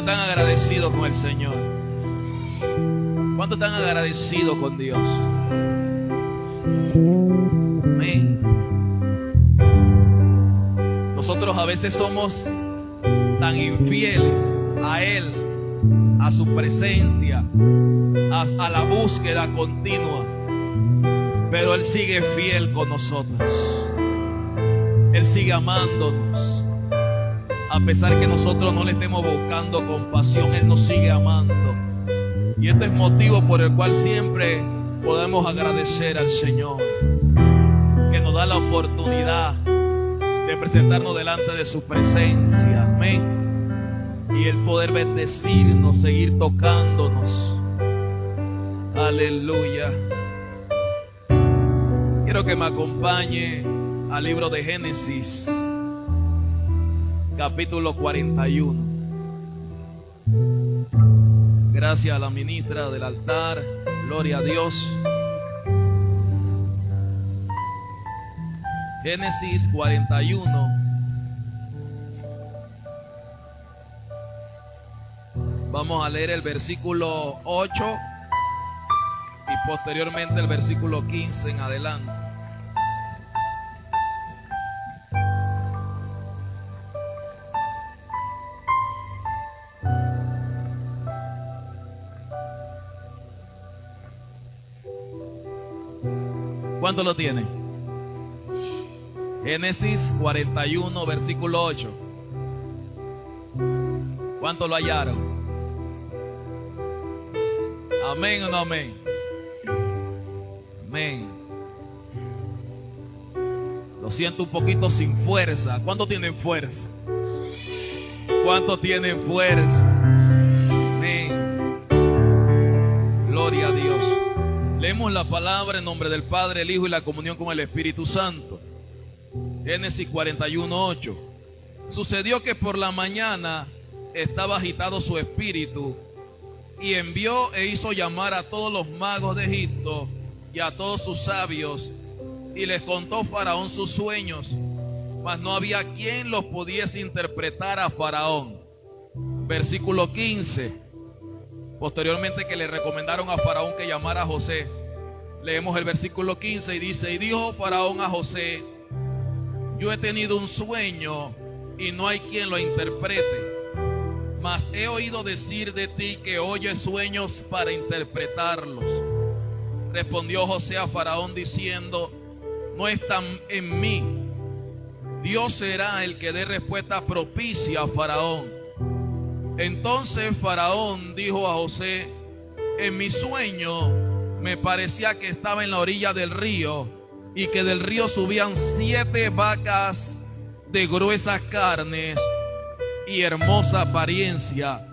están agradecidos con el Señor? ¿Cuántos están agradecidos con Dios? Amén. Nosotros a veces somos tan infieles a Él, a su presencia, a la búsqueda continua, pero Él sigue fiel con nosotros. Él sigue amándonos. A pesar que nosotros no le estemos buscando con pasión, Él nos sigue amando. Y este es motivo por el cual siempre podemos agradecer al Señor, que nos da la oportunidad de presentarnos delante de su presencia. Amén. Y el poder bendecirnos, seguir tocándonos. Aleluya. Quiero que me acompañe al libro de Génesis, capítulo 41. Gracias a la ministra del altar. Gloria a Dios. Génesis 41. Vamos a leer el versículo 8 y posteriormente el versículo 15 en adelante. ¿Cuánto lo tienen? Génesis 41, versículo 8. ¿Cuánto lo hallaron? ¿Amén o no amén? Amén. Lo siento un poquito sin fuerza. ¿Cuánto tienen fuerza? ¿Cuánto tienen fuerza? Amén. Gloria a Dios. Leemos la palabra en nombre del Padre, el Hijo y la comunión con el Espíritu Santo. Génesis 41, 8. Sucedió que por la mañana estaba agitado su espíritu y envió e hizo llamar a todos los magos de Egipto y a todos sus sabios, y les contó Faraón sus sueños, mas no había quien los pudiese interpretar a Faraón. Versículo 15. Posteriormente que le recomendaron a Faraón que llamara a José. Leemos el versículo 15 y dice: y dijo Faraón a José: yo he tenido un sueño y no hay quien lo interprete, mas he oído decir de ti que oyes sueños para interpretarlos. Respondió José a Faraón diciendo: no están en mí. Dios será el que dé respuesta propicia a Faraón. Entonces Faraón dijo a José: en mi sueño me parecía que estaba en la orilla del río y que del río subían 7 vacas de gruesas carnes y hermosa apariencia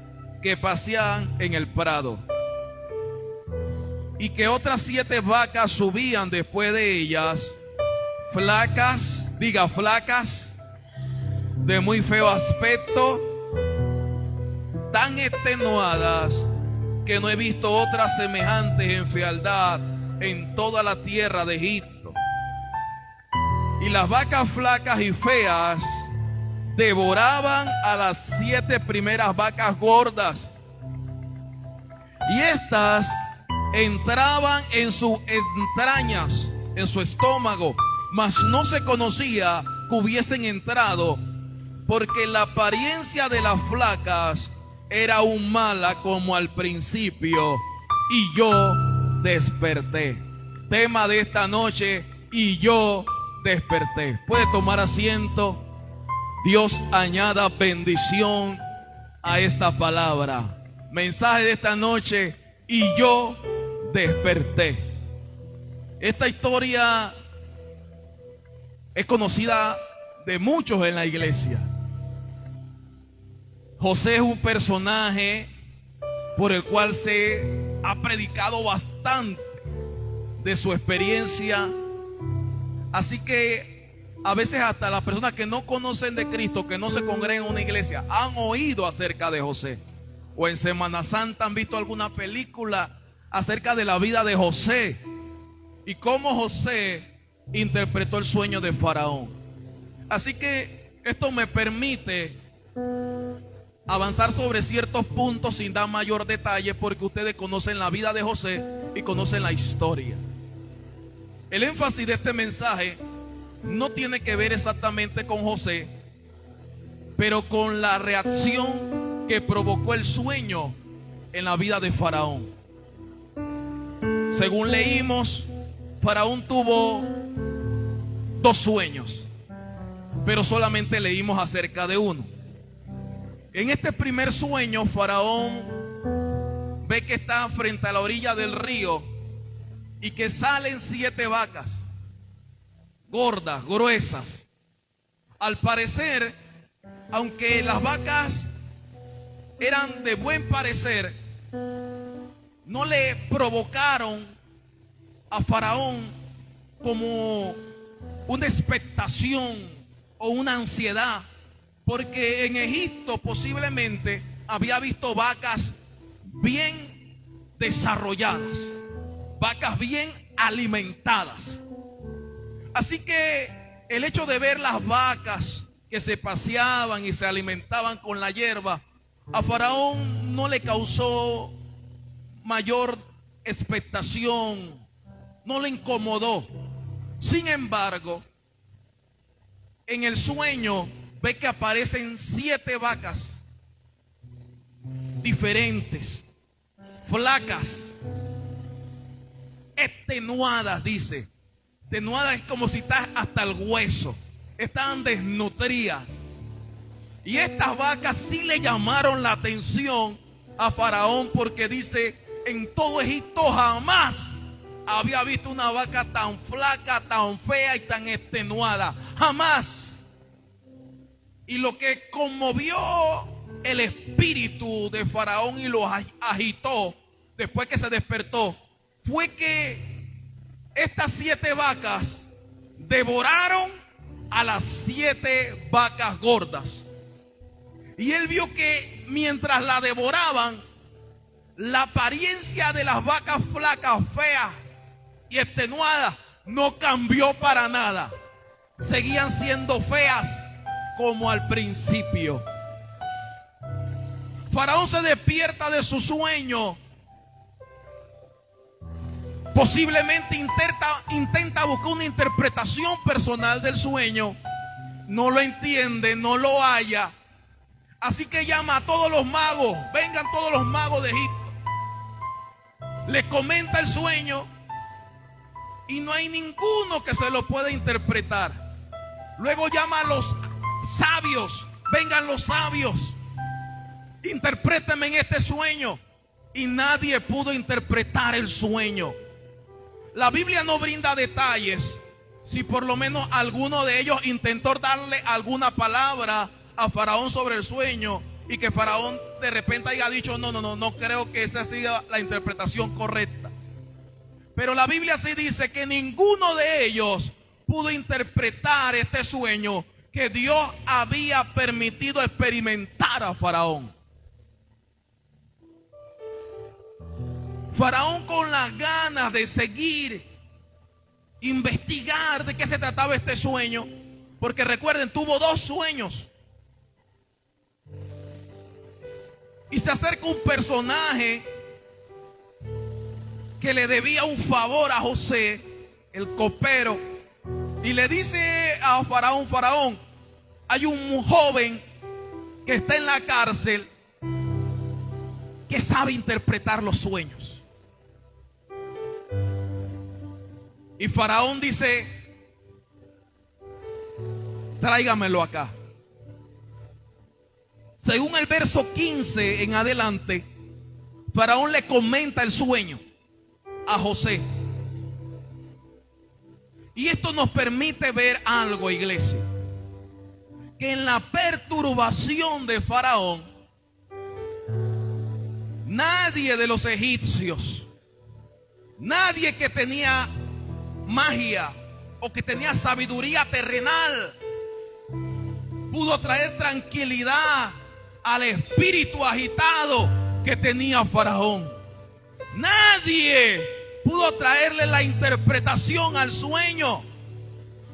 que paseaban en el prado, y que otras 7 vacas subían después de ellas, flacas, diga flacas, de muy feo aspecto, tan extenuadas que no he visto otras semejantes en fealdad en toda la tierra de Egipto. Y las vacas flacas y feas devoraban a las 7 primeras vacas gordas, y estas entraban en sus entrañas, en su estómago, mas no se conocía que hubiesen entrado, porque la apariencia de las flacas era aún mala como al principio, y yo desperté. Tema de esta noche: y yo desperté. Puede tomar asiento. Dios añada bendición a esta palabra. Mensaje de esta noche: y yo desperté. Esta historia es conocida de muchos en la iglesia. José es un personaje por el cual se ha predicado bastante de su experiencia. Así que a veces hasta las personas que no conocen de Cristo, que no se congregan en una iglesia, han oído acerca de José. O en Semana Santa han visto alguna película acerca de la vida de José y cómo José interpretó el sueño de Faraón. Así que esto me permite avanzar sobre ciertos puntos sin dar mayor detalle, porque ustedes conocen la vida de José y conocen la historia. El énfasis de este mensaje no tiene que ver exactamente con José, pero con la reacción que provocó el sueño en la vida de Faraón. Según leímos, Faraón tuvo 2 sueños, pero solamente leímos acerca de uno. En este primer sueño, Faraón ve que está frente a la orilla del río y que salen 7 vacas gordas, gruesas. Al parecer, aunque las vacas eran de buen parecer, no le provocaron a Faraón como una expectación o una ansiedad, porque en Egipto posiblemente había visto vacas bien desarrolladas, vacas bien alimentadas. Así que el hecho de ver las vacas que se paseaban y se alimentaban con la hierba, a Faraón no le causó mayor expectación, no le incomodó. Sin embargo, en el sueño ve que aparecen 7 vacas diferentes, flacas, extenuadas, dice. Extenuadas es como si estás hasta el hueso, estaban desnutridas. Y estas vacas sí le llamaron la atención a Faraón, porque dice, en todo Egipto jamás había visto una vaca tan flaca, tan fea y tan extenuada. Jamás. Y lo que conmovió el espíritu de Faraón y lo agitó después que se despertó fue que estas 7 vacas devoraron a las 7 vacas gordas. Y él vio que mientras la devoraban, la apariencia de las vacas flacas, feas y extenuadas no cambió para nada. Seguían siendo feas como al principio. Faraón se despierta de su sueño. Posiblemente intenta buscar una interpretación personal del sueño. No lo entiende, no lo halla. Así que llama a todos los magos. Vengan todos los magos de Egipto. Le comenta el sueño y no hay ninguno que se lo pueda interpretar. Luego llama a los sabios. Vengan los sabios. Interprétenme en este sueño. Y nadie pudo interpretar el sueño. La Biblia no brinda detalles si por lo menos alguno de ellos intentó darle alguna palabra a Faraón sobre el sueño y que Faraón de repente haya dicho no creo que esa sea la interpretación correcta. Pero la Biblia sí dice que ninguno de ellos pudo interpretar este sueño que Dios había permitido experimentar a Faraón. Faraón, con las ganas de seguir, investigar de qué se trataba este sueño, porque recuerden, tuvo 2 sueños. Y se acerca un personaje que le debía un favor a José, el copero, y le dice a Faraón: Faraón, hay un joven que está en la cárcel que sabe interpretar los sueños. Y Faraón dice: tráigamelo acá. Según el verso 15 en adelante, Faraón le comenta el sueño a José. Y esto nos permite ver algo, iglesia, que en la perturbación de Faraón, nadie de los egipcios, nadie que tenía magia o que tenía sabiduría terrenal, pudo traer tranquilidad al espíritu agitado que tenía Faraón. Nadie pudo traerle la interpretación al sueño.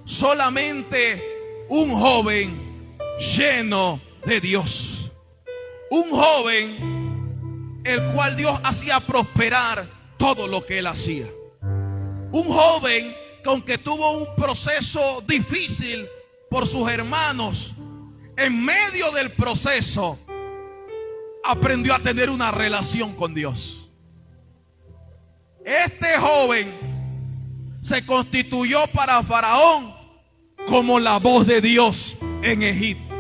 Solamente un joven lleno de Dios. Un joven el cual Dios hacía prosperar todo lo que él hacía. Un joven que aunque tuvo un proceso difícil por sus hermanos, en medio del proceso aprendió a tener una relación con Dios. Este joven se constituyó para Faraón como la voz de Dios en Egipto.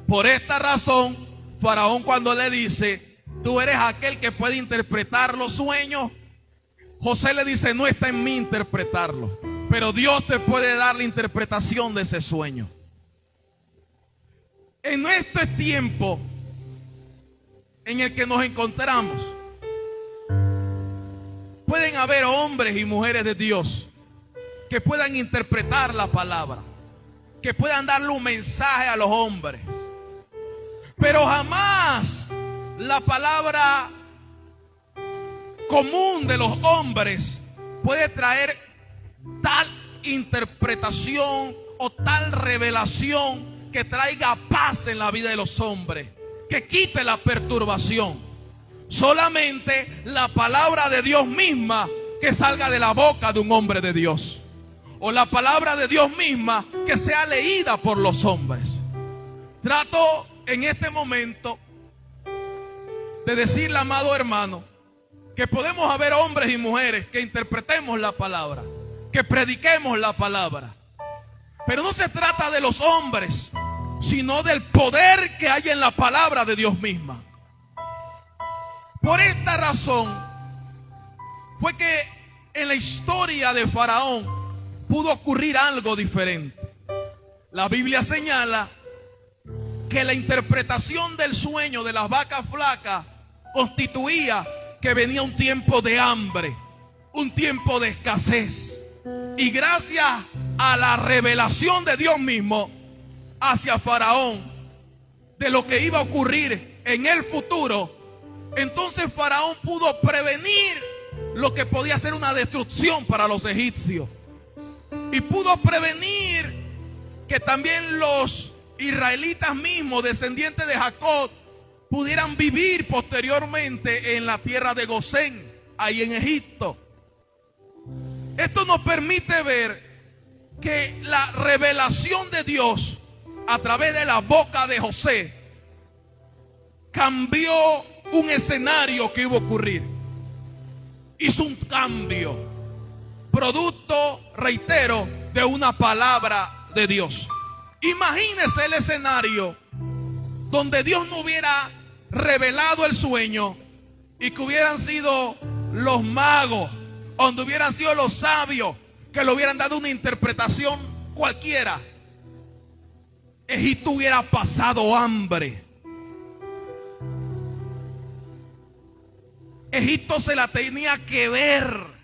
Por esta razón, Faraón, cuando le dice: tú eres aquel que puede interpretar los sueños, José le dice: no está en mí interpretarlo, pero Dios te puede dar la interpretación de ese sueño. En este tiempo en el que nos encontramos, pueden haber hombres y mujeres de Dios que puedan interpretar la palabra, que puedan darle un mensaje a los hombres, pero jamás la palabra común de los hombres puede traer tal interpretación o tal revelación que traiga paz en la vida de los hombres, que quite la perturbación. Solamente la palabra de Dios misma que salga de la boca de un hombre de Dios, o la palabra de Dios misma que sea leída por los hombres. Trato en este momento de decirle, amado hermano, que podemos haber hombres y mujeres que interpretemos la palabra, que prediquemos la palabra, pero no se trata de los hombres, sino del poder que hay en la palabra de Dios misma. Por esta razón fue que en la historia de Faraón pudo ocurrir algo diferente. La Biblia señala que la interpretación del sueño de las vacas flacas constituía que venía un tiempo de hambre, un tiempo de escasez. Y gracias a la revelación de Dios mismo hacia Faraón de lo que iba a ocurrir en el futuro, entonces Faraón pudo prevenir lo que podía ser una destrucción para los egipcios, y pudo prevenir que también los israelitas mismos, descendientes de Jacob, pudieran vivir posteriormente en la tierra de Gosén, ahí en Egipto. Esto nos permite ver que la revelación de Dios a través de la boca de José cambió un escenario que iba a ocurrir. Hizo un cambio, producto, reitero, de una palabra de Dios. Imagínese el escenario donde Dios no hubiera revelado el sueño y que hubieran sido los magos, donde hubieran sido los sabios que le hubieran dado una interpretación cualquiera. Egipto hubiera pasado hambre. Egipto se la tenía que ver.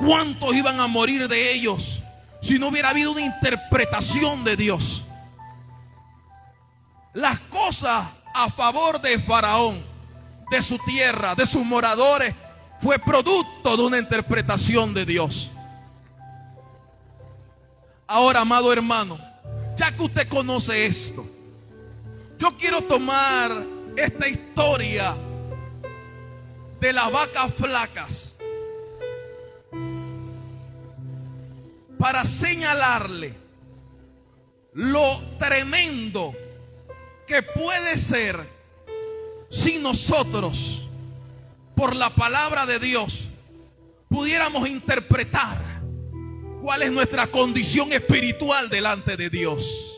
¿Cuántos iban a morir de ellos si no hubiera habido una interpretación de Dios? Las cosas a favor de Faraón, de su tierra, de sus moradores, fue producto de una interpretación de Dios. Ahora, amado hermano, ya que usted conoce esto, yo quiero tomar esta historia de las vacas flacas para señalarle lo tremendo que puede ser si nosotros, por la palabra de Dios, pudiéramos interpretar cuál es nuestra condición espiritual delante de Dios.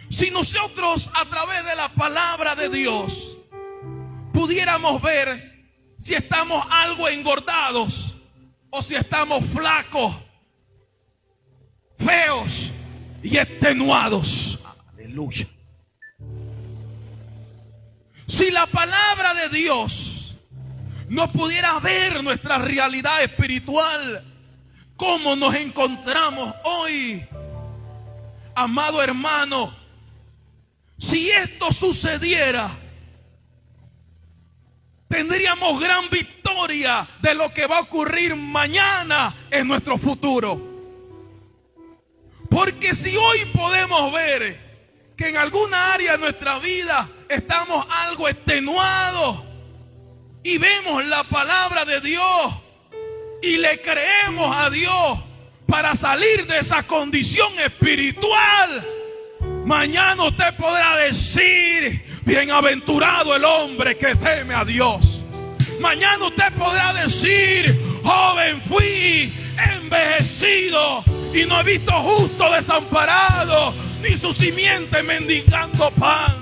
Si nosotros a través de la palabra de Dios pudiéramos ver si estamos algo engordados o si estamos flacos, feos y extenuados. Aleluya. Si la palabra de Dios no pudiera ver nuestra realidad espiritual, ¿cómo nos encontramos hoy? Amado hermano, si esto sucediera, tendríamos gran victoria de lo que va a ocurrir mañana en nuestro futuro. Porque si hoy podemos ver que en alguna área de nuestra vida estamos algo extenuados y vemos la palabra de Dios y le creemos a Dios para salir de esa condición espiritual, mañana usted podrá decir: bienaventurado el hombre que teme a Dios. Mañana usted podrá decir: joven fui, envejecido, y no he visto justo desamparado, ni su simiente mendigando pan.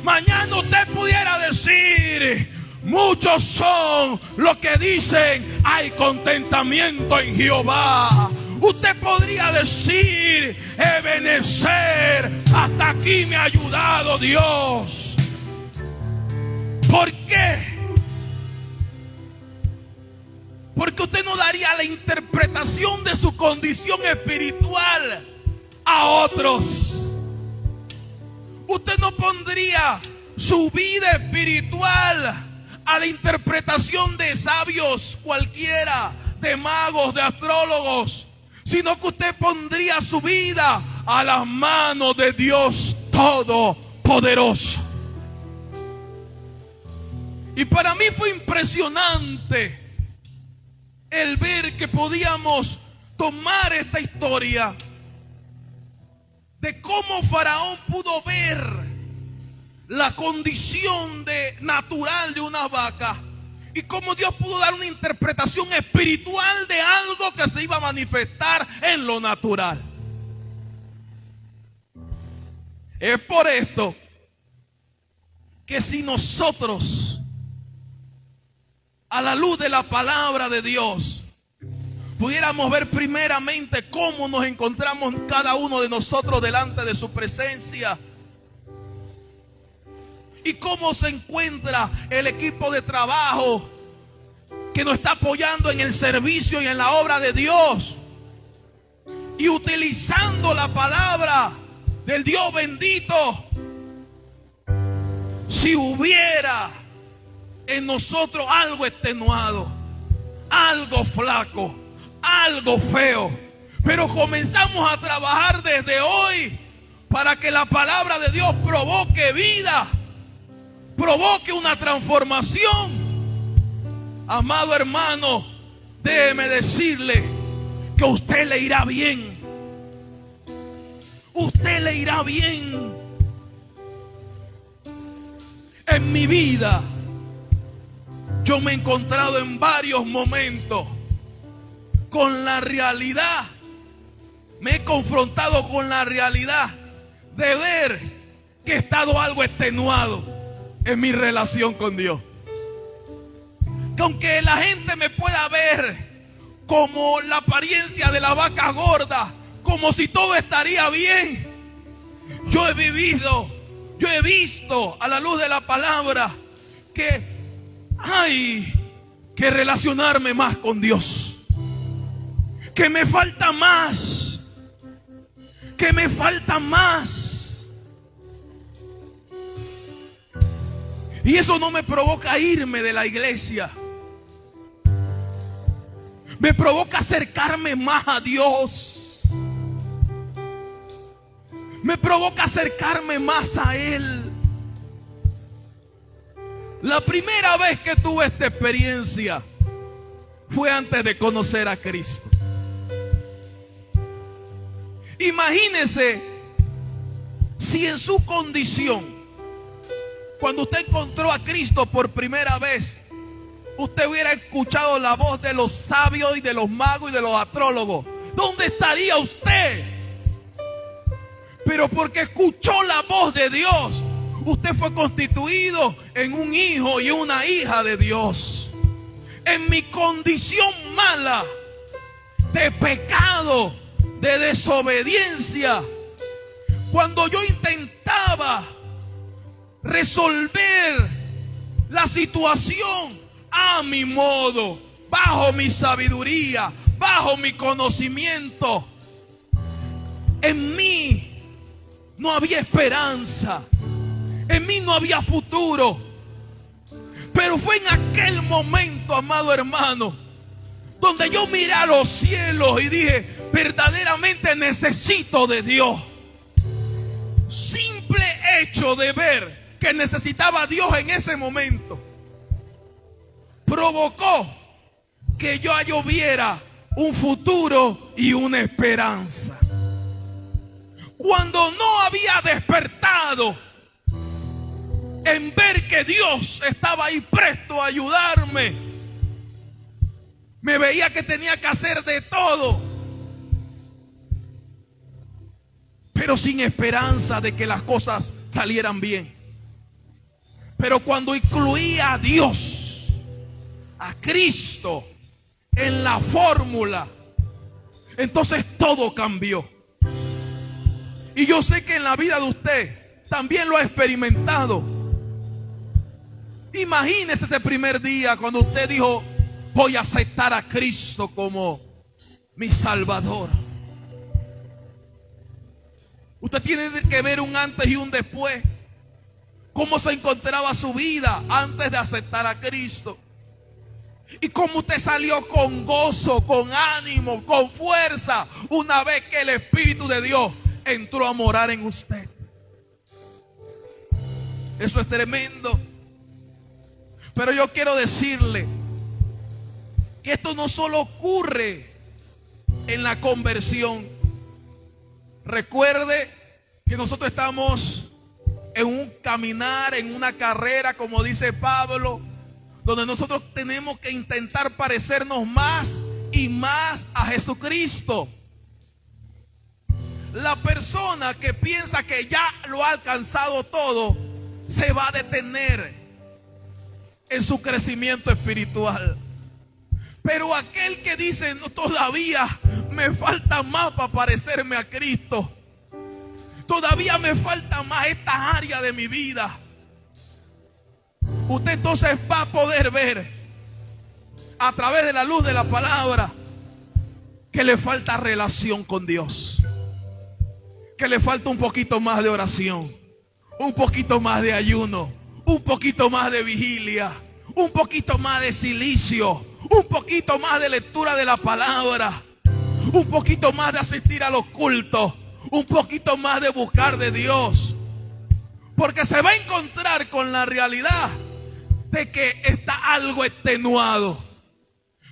Mañana usted pudiera decir: muchos son los que dicen: hay contentamiento en Jehová. Usted podría decir: Ebenezer, hasta aquí me ha ayudado Dios. ¿Por qué? Porque usted no daría la interpretación de su condición espiritual a otros. Usted no pondría su vida espiritual a la interpretación de sabios cualquiera, de magos, de astrólogos, sino que usted pondría su vida a las manos de Dios Todopoderoso. Y para mí fue impresionante el ver que podíamos tomar esta historia de cómo Faraón pudo ver la condición natural de una vaca y cómo Dios pudo dar una interpretación espiritual de algo que se iba a manifestar en lo natural. Es por esto que si nosotros, a la luz de la palabra de Dios, pudiéramos ver primeramente cómo nos encontramos cada uno de nosotros delante de su presencia y cómo se encuentra el equipo de trabajo que nos está apoyando en el servicio y en la obra de Dios, y utilizando la palabra del Dios bendito, si hubiera en nosotros algo extenuado, algo flaco, algo feo, pero comenzamos a trabajar desde hoy para que la palabra de Dios provoque vida, provoque una transformación. Amado hermano, déjeme decirle que a usted le irá bien. Usted le irá bien. En mi vida yo me he encontrado en varios momentos con la realidad, me he confrontado con la realidad de ver que he estado algo extenuado en mi relación con Dios. Que aunque la gente me pueda ver como la apariencia de la vaca gorda, como si todo estaría bien, yo he visto a la luz de la palabra que hay que relacionarme más con Dios, que me falta más, que me falta más. Y eso no me provoca irme de la iglesia, me provoca acercarme más a Dios, me provoca acercarme más a Él. La primera vez que tuve esta experiencia fue antes de conocer a Cristo. Imagínese si en su condición, cuando usted encontró a Cristo por primera vez, usted hubiera escuchado la voz de los sabios y de los magos y de los astrólogos. ¿Dónde estaría usted? Pero porque escuchó la voz de Dios, usted fue constituido en un hijo y una hija de Dios. En mi condición mala, de pecado, de desobediencia, cuando yo intentaba resolver la situación a mi modo, bajo mi sabiduría, bajo mi conocimiento, en mí no había esperanza, en mí no había futuro. Pero fue en aquel momento, amado hermano, donde yo miré a los cielos y dije: verdaderamente necesito de Dios. Sí hecho de ver que necesitaba a Dios en ese momento provocó que yo viera un futuro y una esperanza. Cuando no había despertado en ver que Dios estaba ahí presto a ayudarme, me veía que tenía que hacer de todo, pero sin esperanza de que las cosas salieran bien. Pero cuando incluía a Dios, a Cristo en la fórmula, entonces todo cambió. Y yo sé que en la vida de usted también lo ha experimentado. Imagínese ese primer día cuando usted dijo: voy a aceptar a Cristo como mi Salvador. Usted tiene que ver un antes y un después. Cómo se encontraba su vida antes de aceptar a Cristo. Y cómo usted salió con gozo, con ánimo, con fuerza, una vez que el Espíritu de Dios entró a morar en usted. Eso es tremendo. Pero yo quiero decirle que esto no solo ocurre en la conversión. Recuerde que nosotros estamos en un caminar, en una carrera, como dice Pablo, donde nosotros tenemos que intentar parecernos más y más a Jesucristo. La persona que piensa que ya lo ha alcanzado todo se va a detener en su crecimiento espiritual. Pero aquel que dice: no, todavía me falta más para parecerme a Cristo, todavía me falta más esta área de mi vida, usted entonces va a poder ver a través de la luz de la palabra que le falta relación con Dios, que le falta un poquito más de oración, un poquito más de ayuno, un poquito más de vigilia, un poquito más de silicio, un poquito más de lectura de la palabra, un poquito más de asistir a los cultos, un poquito más de buscar de Dios. Porque se va a encontrar con la realidad de que está algo extenuado.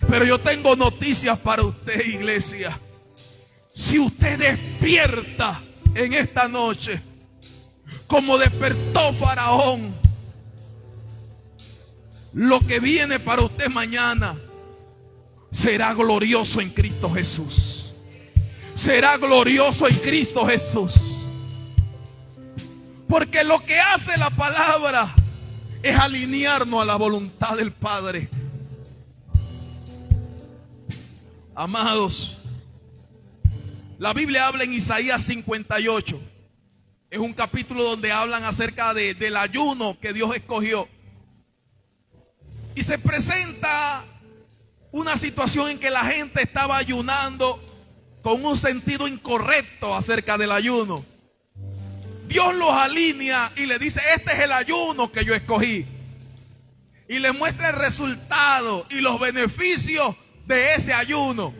Pero yo tengo noticias para usted, iglesia. Si usted despierta en esta noche como despertó Faraón, lo que viene para usted mañana será glorioso en Cristo Jesús. Será glorioso en Cristo Jesús. Porque lo que hace la palabra es alinearnos a la voluntad del Padre. Amados, la Biblia habla en Isaías 58. Es un capítulo donde hablan acerca del ayuno que Dios escogió. Y se presenta una situación en que la gente estaba ayunando con un sentido incorrecto acerca del ayuno. Dios los alinea y le dice: este es el ayuno que yo escogí. Y le muestra el resultado y los beneficios de ese ayuno.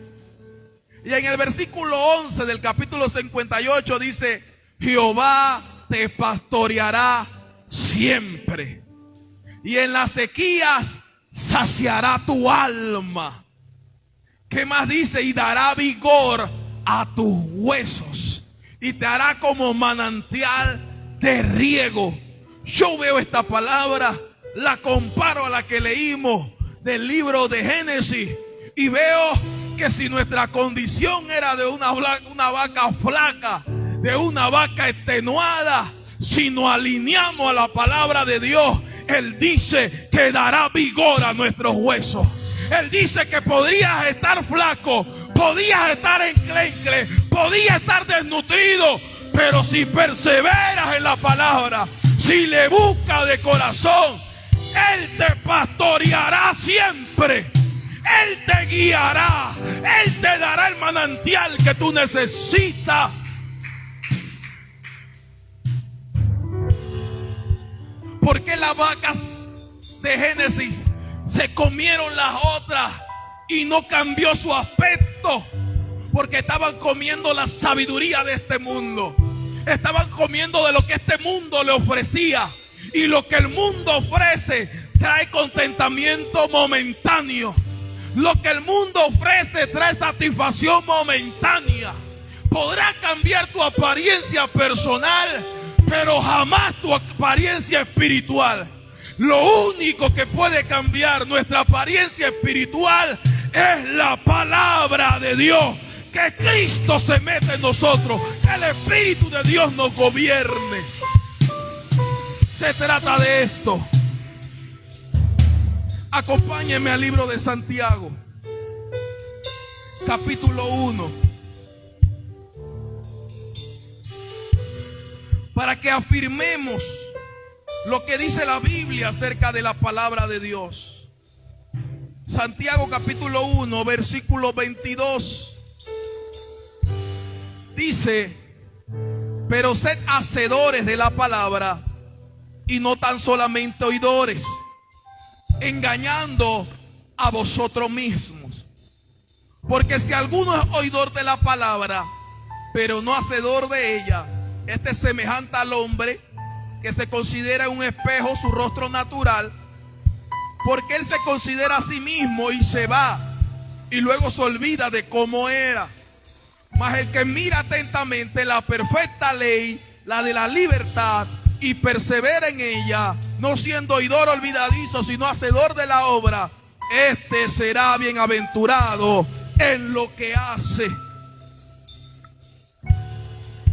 Y en el versículo 11 del capítulo 58 dice: Jehová te pastoreará siempre, y en las sequías saciará tu alma. ¿Qué más dice? Y dará vigor a tus huesos, y te hará como manantial de riego. Yo veo esta palabra, la comparo a la que leímos del libro de Génesis, y veo que si nuestra condición era de una vaca flaca, de una vaca extenuada, si nos alineamos a la palabra de Dios, Él dice que dará vigor a nuestros huesos. Él dice que podrías estar flaco, podías estar enclencle, podías estar desnutrido, pero si perseveras en la palabra, si le buscas de corazón, Él te pastoreará siempre. Él te guiará, Él te dará el manantial que tú necesitas. ¿Por qué las vacas de Génesis se comieron las otras y no cambió su aspecto? Porque estaban comiendo la sabiduría de este mundo. Estaban comiendo de lo que este mundo le ofrecía. Y lo que el mundo ofrece trae contentamiento momentáneo. Lo que el mundo ofrece trae satisfacción momentánea. Podrá cambiar tu apariencia personal, pero jamás tu apariencia espiritual. Lo único que puede cambiar nuestra apariencia espiritual es la palabra de Dios. Que Cristo se meta en nosotros, que el Espíritu de Dios nos gobierne. Se trata de esto. Acompáñenme al libro de Santiago, capítulo 1, para que afirmemos lo que dice la Biblia acerca de la palabra de Dios. Santiago capítulo 1, versículo 22. Dice: pero sed hacedores de la palabra y no tan solamente oidores, engañando a vosotros mismos. Porque si alguno es oidor de la palabra, pero no hacedor de ella, este es semejante al hombre que se considera en un espejo su rostro natural, porque él se considera a sí mismo y se va, y luego se olvida de cómo era. Mas el que mira atentamente la perfecta ley, la de la libertad, y persevera en ella, no siendo oidor olvidadizo, sino hacedor de la obra, este será bienaventurado en lo que hace.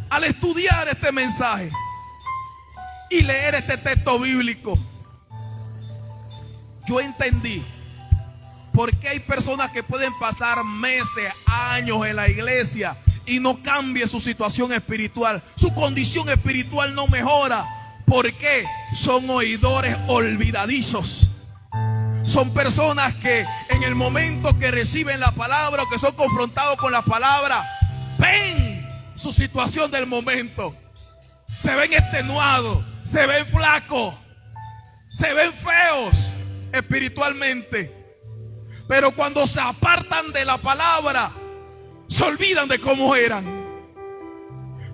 Al estudiar este mensaje y leer este texto bíblico, yo entendí por qué hay personas que pueden pasar meses, años en la iglesia y no cambie su situación espiritual. Su condición espiritual no mejora. ¿Por qué? Son oidores olvidadizos. Son personas que en el momento que reciben la palabra o que son confrontados con la palabra, ven su situación del momento. Se ven extenuados, se ven flacos, se ven feos espiritualmente. Pero cuando se apartan de la palabra, se olvidan de cómo eran.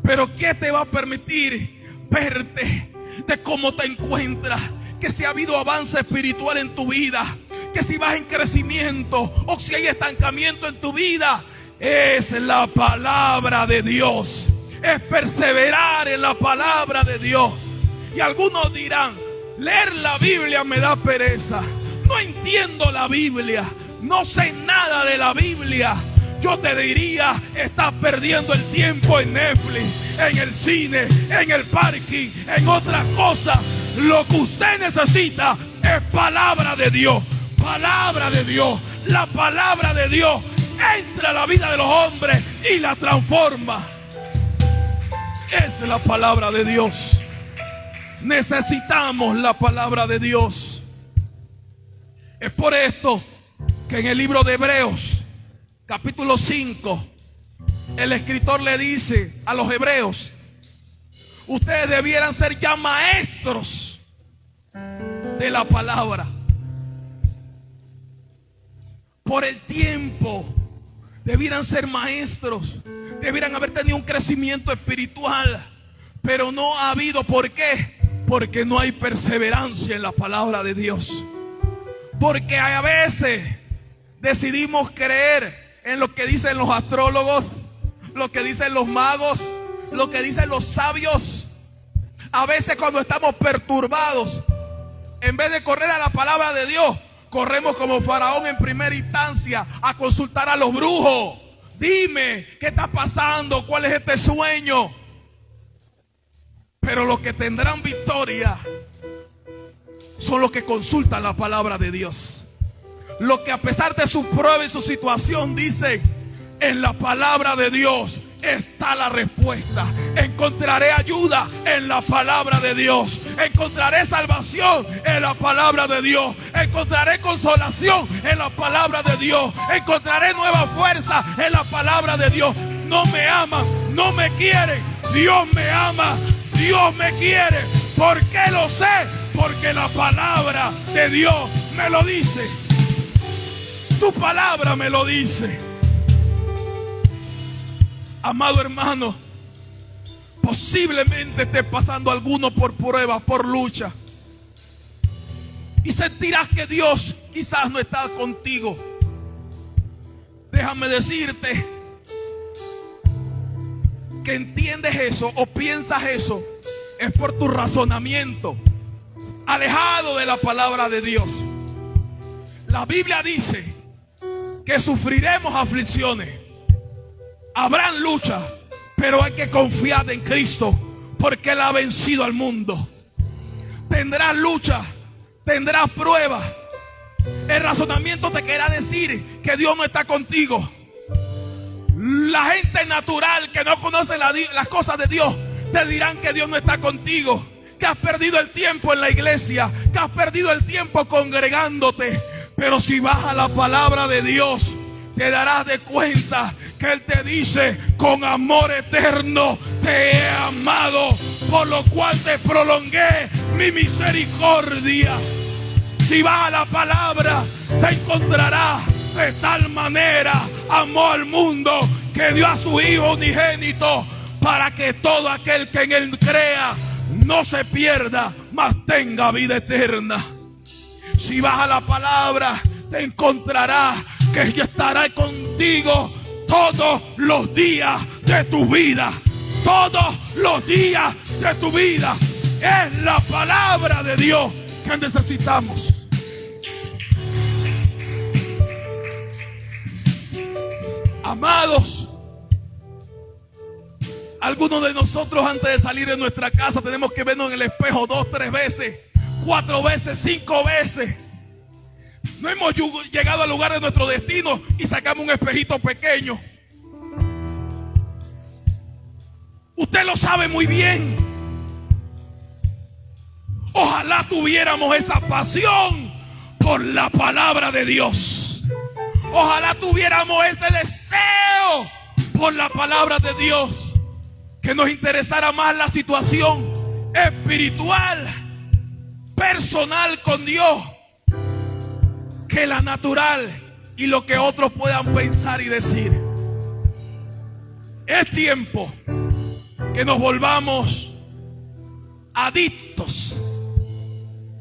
Pero ¿qué te va a permitir verte de cómo te encuentras? Que si ha habido avance espiritual en tu vida, que si vas en crecimiento o si hay estancamiento en tu vida, es la palabra de Dios. Es perseverar en la palabra de Dios. Y algunos dirán: leer la Biblia me da pereza, no entiendo la Biblia, no sé nada de la Biblia. Yo te diría: estás perdiendo el tiempo en Netflix, en el cine, en el parking, en otras cosas. Lo que usted necesita es palabra de Dios. Palabra de Dios. La palabra de Dios entra a la vida de los hombres y la transforma. Es la palabra de Dios. Necesitamos la palabra de Dios. Es por esto que en el libro de Hebreos, capítulo 5, el escritor le dice a los hebreos: ustedes debieran ser ya maestros de la palabra. Por el tiempo, debieran ser maestros. Debieran haber tenido un crecimiento espiritual, pero no ha habido. ¿Por qué? Porque no hay perseverancia en la palabra de Dios. Porque a veces decidimos creer en lo que dicen los astrólogos, lo que dicen los magos, lo que dicen los sabios. A veces cuando estamos perturbados, en vez de correr a la palabra de Dios, corremos como Faraón en primera instancia a consultar a los brujos. Dime, ¿qué está pasando? ¿Cuál es este sueño? Pero los que tendrán victoria son los que consultan la palabra de Dios. Los que a pesar de su prueba y su situación dicen: en la palabra de Dios está la respuesta. Encontraré ayuda en la palabra de Dios. Encontraré salvación en la palabra de Dios. Encontraré consolación en la palabra de Dios. Encontraré nueva fuerza en la palabra de Dios. No me aman, no me quieren. Dios me ama, Dios me quiere. ¿Por qué lo sé? Porque la palabra de Dios me lo dice. Su palabra me lo dice. Amado hermano, Posiblemente estés pasando alguno por prueba, por lucha. Y sentirás que Dios quizás no está contigo. Déjame decirte que entiendes eso o piensas eso es por tu razonamiento, alejado de la palabra de Dios. La Biblia dice que sufriremos aflicciones, habrán luchas, pero hay que confiar en Cristo, porque Él ha vencido al mundo. Tendrás lucha, tendrás pruebas. El razonamiento te querrá decir que Dios no está contigo. La gente natural que no conoce las cosas de Dios te dirán que Dios no está contigo, que has perdido el tiempo en la iglesia, que has perdido el tiempo congregándote. Pero si vas a la palabra de Dios, te darás de cuenta que Él te dice: con amor eterno te he amado, por lo cual te prolongué mi misericordia. Si vas a la palabra, te encontrarás: de tal manera amó al mundo que dio a su Hijo unigénito, para que todo aquel que en Él crea no se pierda, mas tenga vida eterna. Si vas a la palabra, te encontrarás que ella estará contigo todos los días de tu vida. Todos los días de tu vida. Es la palabra de Dios que necesitamos. Amados, algunos de nosotros antes de salir de nuestra casa tenemos que vernos en el espejo 2, 3 veces, 4 veces, 5 veces. No hemos llegado al lugar de nuestro destino y sacamos un espejito pequeño. Usted lo sabe muy bien. Ojalá tuviéramos esa pasión por la palabra de Dios. Ojalá tuviéramos ese deseo por la palabra de Dios. Que nos interesara más la situación espiritual, personal con Dios, que la natural y lo que otros puedan pensar y decir. Es tiempo que nos volvamos adictos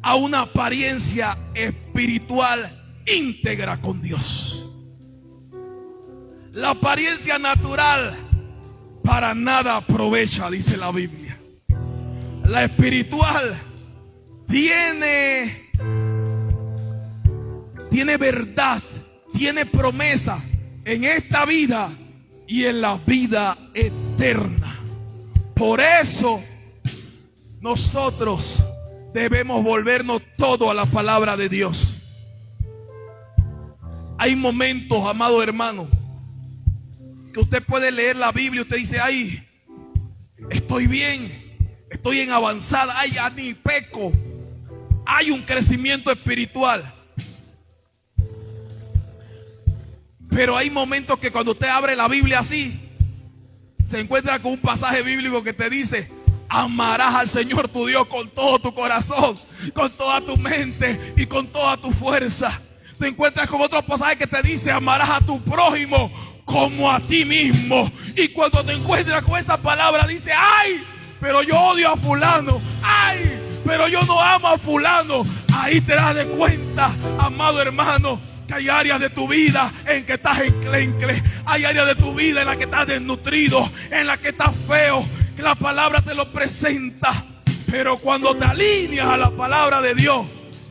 a una apariencia espiritual íntegra con Dios. La apariencia natural para nada aprovecha, dice la Biblia. La espiritual tiene verdad, tiene promesa en esta vida y en la vida eterna. Por eso nosotros debemos volvernos todo a la palabra de Dios. Hay momentos, amado hermano, que usted puede leer la Biblia y usted dice: ay, estoy bien, estoy en avanzada, ay, ya ni peco. Hay un crecimiento espiritual. Pero hay momentos que cuando usted abre la Biblia así, se encuentra con un pasaje bíblico que te dice: amarás al Señor tu Dios con todo tu corazón, con toda tu mente y con toda tu fuerza. Te encuentras con otro pasaje que te dice: amarás a tu prójimo como a ti mismo. Y cuando te encuentras con esa palabra, dice: ay, pero yo odio a fulano, ay, pero yo no amo a fulano. Ahí te das de cuenta, amado hermano, que hay áreas de tu vida en que estás enclencle. Hay áreas de tu vida en las que estás desnutrido, en las que estás feo, que la palabra te lo presenta. Pero cuando te alineas a la palabra de Dios,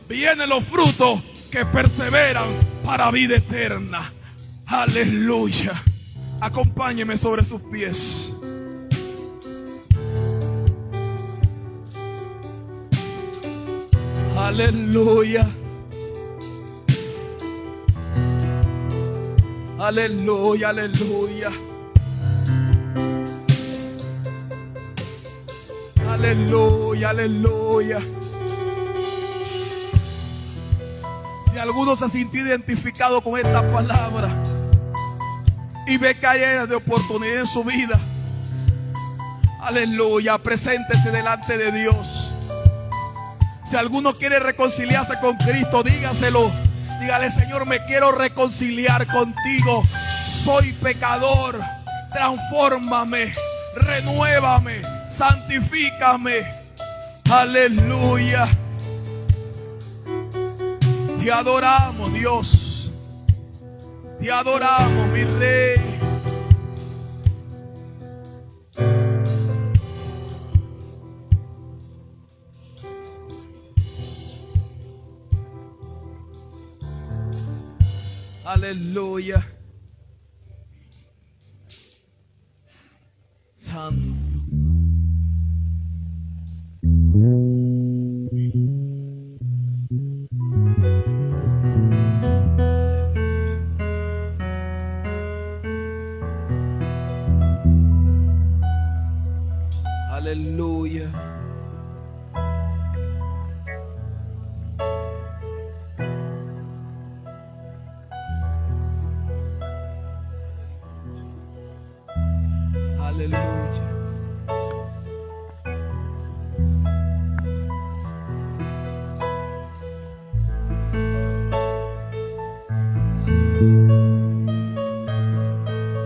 vienen los frutos que perseveran para vida eterna. Aleluya. Acompáñeme sobre sus pies. Aleluya. Aleluya, aleluya. Aleluya, aleluya. Si alguno se sintió identificado con esta palabra y ve que hay áreas de oportunidad en su vida, aleluya, preséntese delante de Dios. Si alguno quiere reconciliarse con Cristo, dígaselo. Dígale: Señor, me quiero reconciliar contigo. Soy pecador. Transfórmame, renuévame. santifícame. Aleluya. Te adoramos, Dios. Te adoramos, mi Rey. Aleluya. Santo. Aleluya. Aleluya.